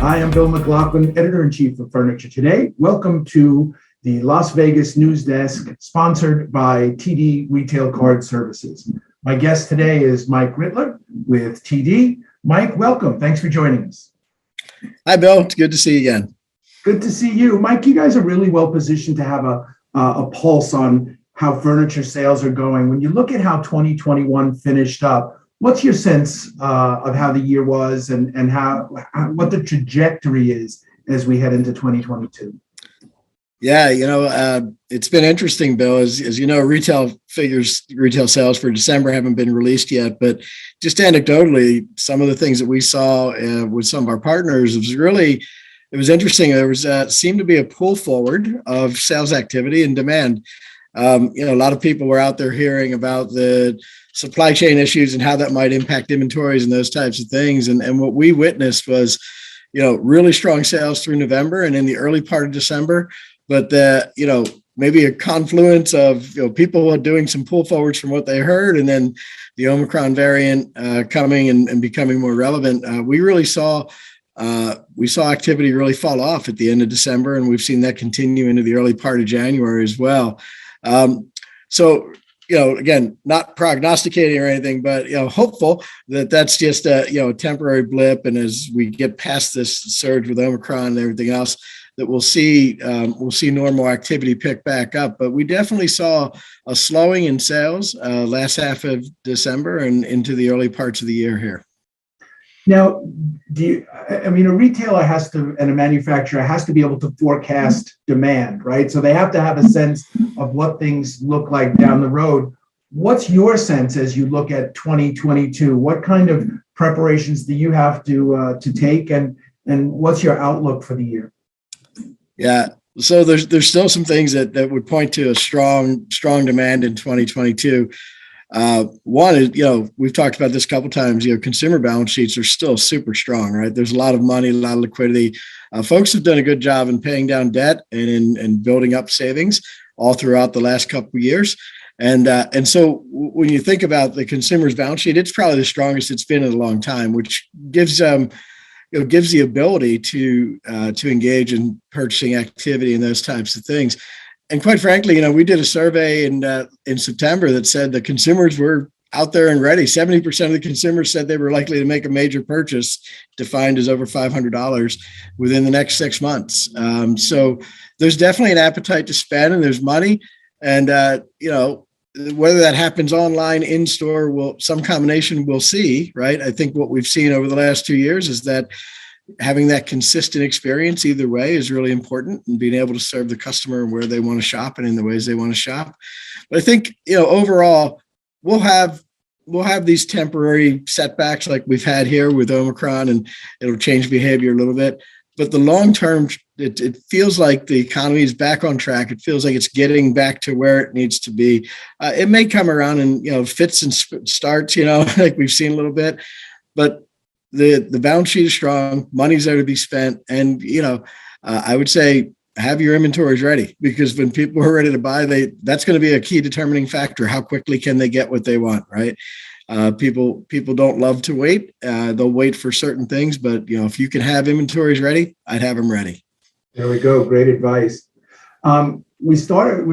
I am Bill McLaughlin, editor-in-chief of Furniture Today. Welcome to the Las Vegas Newsdesk, sponsored by TD Retail Card Services. My guest today is Mike Rittler with TD. Mike, welcome. Thanks for joining us. Hi, Bill. It's good to see you again. Good to see you. Mike, you guys are really well positioned to have a pulse on how furniture sales are going. When you look at how 2021 finished up, what's your sense of how the year was and what the trajectory is as we head into 2022? Yeah, it's been interesting, Bill. As you know, retail sales for December haven't been released yet, but just anecdotally, some of the things that we saw with some of our partners, it was interesting. There was seemed to be a pull forward of sales activity and demand. A lot of people were out there hearing about the supply chain issues and how that might impact inventories and those types of things. And what we witnessed was, really strong sales through November and in the early part of December. But maybe a confluence of people doing some pull forwards from what they heard, and then the Omicron variant coming and becoming more relevant. We saw activity really fall off at the end of December, and we've seen that continue into the early part of January as well. Again, not prognosticating or anything, but hopeful that that's just a temporary blip, and as we get past this surge with Omicron and everything else, that we'll see normal activity pick back up. But we definitely saw a slowing in sales last half of December and into the early parts of the year here. Now, a retailer and a manufacturer has to be able to forecast demand, right? So they have to have a sense of what things look like down the road. What's your sense as you look at 2022? What kind of preparations do you have to take, and what's your outlook for the year? Yeah, so there's still some things that would point to a strong demand in 2022. One is, we've talked about this a couple of times, consumer balance sheets are still super strong, right? There's a lot of money, a lot of liquidity. Folks have done a good job in paying down debt and in building up savings all throughout the last couple of years. And so when you think about the consumer's balance sheet, it's probably the strongest it's been in a long time, which gives the ability to engage in purchasing activity and those types of things. And quite frankly, we did a survey in September that said the consumers were out there and ready. 70% of the consumers said they were likely to make a major purchase, defined as over $500, within the next 6 months. So there's definitely an appetite to spend, and there's money. And whether that happens online, in store, some combination we'll see, right? I think what we've seen over the last 2 years is that having that consistent experience either way is really important, and being able to serve the customer where they want to shop and in the ways they want to shop. But I think, overall, we'll have these temporary setbacks like we've had here with Omicron, and it'll change behavior a little bit. But the long term, it feels like the economy is back on track. It feels like it's getting back to where it needs to be. It may come around in fits and starts, like we've seen a little bit, but the balance sheet is strong, money's there to be spent. And, I would say have your inventories ready, because when people are ready to buy, that's going to be a key determining factor. How quickly can they get what they want, right? People don't love to wait. They'll wait for certain things, but if you can have inventories ready, I'd have them ready. There we go. Great advice. We're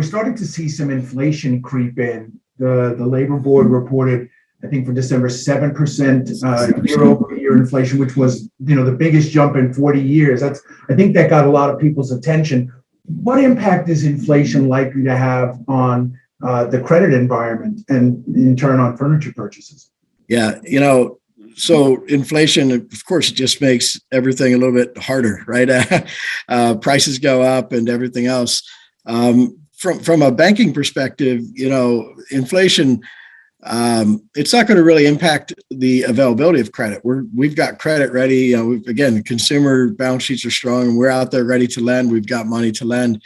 starting to see some inflation creep in. The Labor Board reported, I think for December, 7% year-over-year inflation, which was the biggest jump in 40 years. I think that got a lot of people's attention. What impact is inflation likely to have on the credit environment and in turn on furniture purchases? Yeah, so inflation, of course, it just makes everything a little bit harder, right? Prices go up and everything else. From a banking perspective, inflation, it's not going to really impact the availability of credit. We've got credit ready. Again, consumer balance sheets are strong, and we're out there ready to lend. We've got money to lend.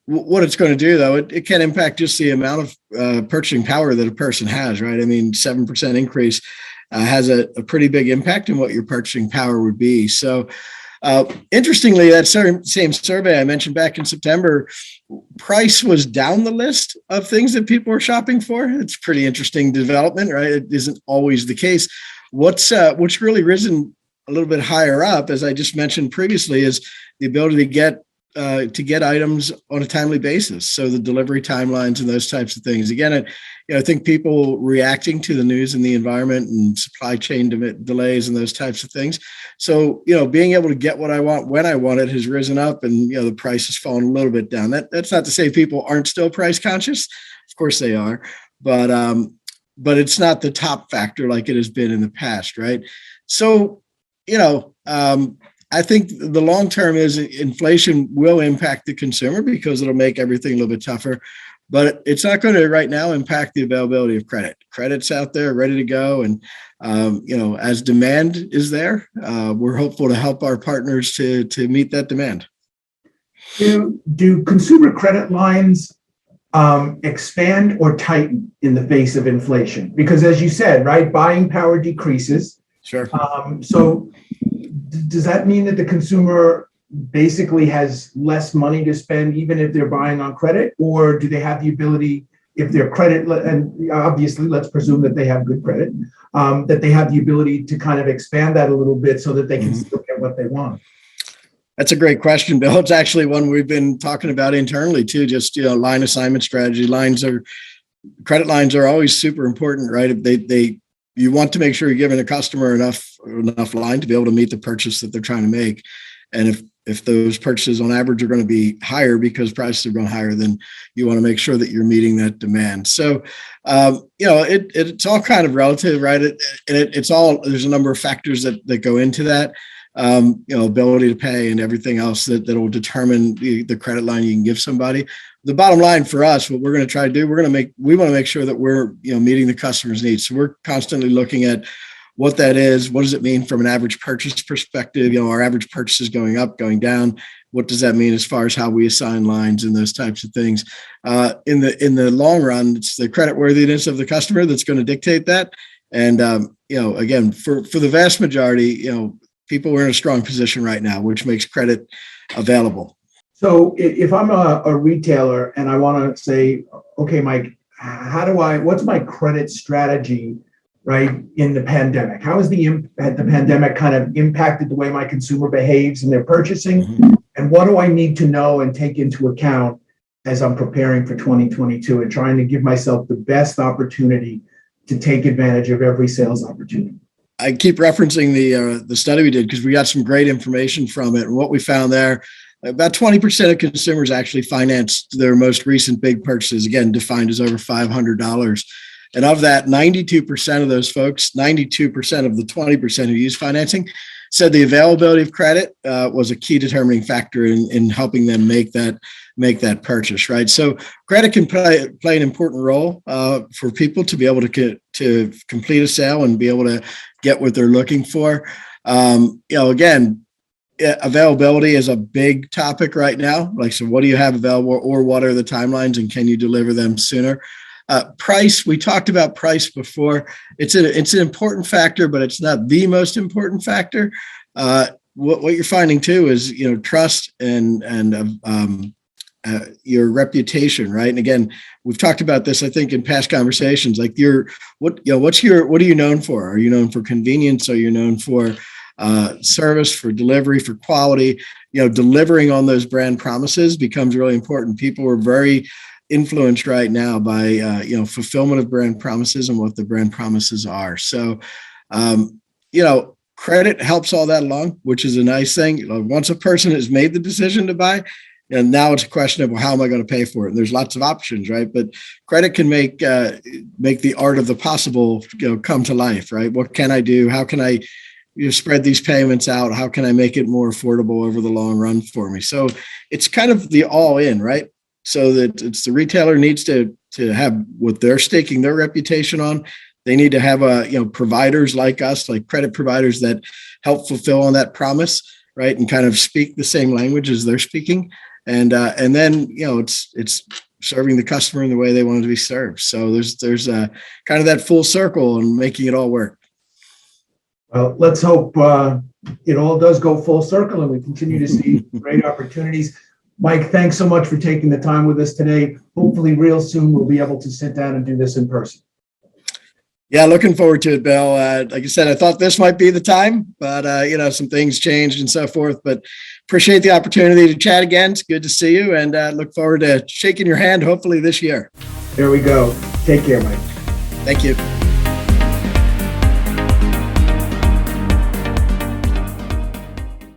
What it's going to do, though, it can impact just the amount of purchasing power that a person has, right? 7% increase has a pretty big impact on what your purchasing power would be. So interestingly, that same survey I mentioned back in September, price was down the list of things that people are shopping for. It's pretty interesting development, right? It isn't always the case. What's really risen a little bit higher up, as I just mentioned previously, is the ability to get items on a timely basis. So the delivery timelines and those types of things. Again, I think people reacting to the news and the environment and supply chain delays and those types of things. So, being able to get what I want when I want it has risen up, and, the price has fallen a little bit down. That's not to say people aren't still price conscious. Of course they are, but it's not the top factor like it has been in the past. Right. So, I think the long term is inflation will impact the consumer because it'll make everything a little bit tougher, but it's not going to right now impact the availability of credit. Credit's out there ready to go. And, as demand is there, we're hopeful to help our partners to meet that demand. Do consumer credit lines expand or tighten in the face of inflation? Because as you said, right, buying power decreases. Sure. So does that mean that the consumer basically has less money to spend even if they're buying on credit? Or do they have the ability, if their credit, and obviously let's presume that they have good credit, that they have the ability to kind of expand that a little bit so that they can still get what they want? That's a great question, Bill. It's actually one we've been talking about internally too, just, line assignment strategy. Credit lines are always super important, right? You want to make sure you're giving a customer enough line to be able to meet the purchase that they're trying to make. And if those purchases on average are going to be higher because prices are going higher, then you want to make sure that you're meeting that demand. So, it's all kind of relative, right? There's a number of factors that go into that. Ability to pay and everything else that will determine the credit line you can give somebody. The bottom line for us, what we're going to try to do, we want to make sure that we're, meeting the customer's needs. So we're constantly looking at what that is. What does it mean from an average purchase perspective? Our average purchase is going up, going down. What does that mean as far as how we assign lines and those types of things? In the long run, it's the credit worthiness of the customer that's going to dictate that. And, again, for the vast majority, people are in a strong position right now, which makes credit available. So if I'm a retailer and I want to say, okay, Mike, what's my credit strategy, right, in the pandemic? How has the pandemic kind of impacted the way my consumer behaves in their purchasing? Mm-hmm. And what do I need to know and take into account as I'm preparing for 2022 and trying to give myself the best opportunity to take advantage of every sales opportunity? I keep referencing the study we did because we got some great information from it. And what we found there, about 20% of consumers actually financed their most recent big purchases, again, defined as over $500. And of that, 92% of those folks, 92% of the 20% who used financing said the availability of credit was a key determining factor in helping them make that purchase, right? So credit can play an important role for people to be able to complete a sale and be able to get what they're looking for. Again, availability is a big topic right now. Like, so what do you have available, or what are the timelines, and can you deliver them sooner? Price, we talked about price before. It's an important factor, but it's not the most important factor. What you're finding too is, trust and your reputation, right? And again, we've talked about this, I think, in past conversations. Like, what are you known for? Are you known for convenience? Are you known for service, for delivery, for quality? Delivering on those brand promises becomes really important. People are very influenced right now by fulfillment of brand promises and what the brand promises are. So, credit helps all that along, which is a nice thing. Once a person has made the decision to buy, and now it's a question of, well, how am I going to pay for it? And there's lots of options, right? But credit can make the art of the possible come to life, right? What can I do? How can I spread these payments out? How can I make it more affordable over the long run for me? So it's kind of the all in, right? So that it's the retailer needs to have what they're staking their reputation on. They need to have providers like us, like credit providers that help fulfill on that promise, right? And kind of speak the same language as they're speaking. And then, it's serving the customer in the way they want to be served. So there's a kind of that full circle and making it all work. Well, let's hope it all does go full circle and we continue to see great opportunities. Mike, thanks so much for taking the time with us today. Hopefully real soon we'll be able to sit down and do this in person. Yeah, looking forward to it, Bill. Like I said, I thought this might be the time, but some things changed and so forth. But appreciate the opportunity to chat again. It's good to see you, and look forward to shaking your hand hopefully this year. There we go. Take care, Mike. Thank you.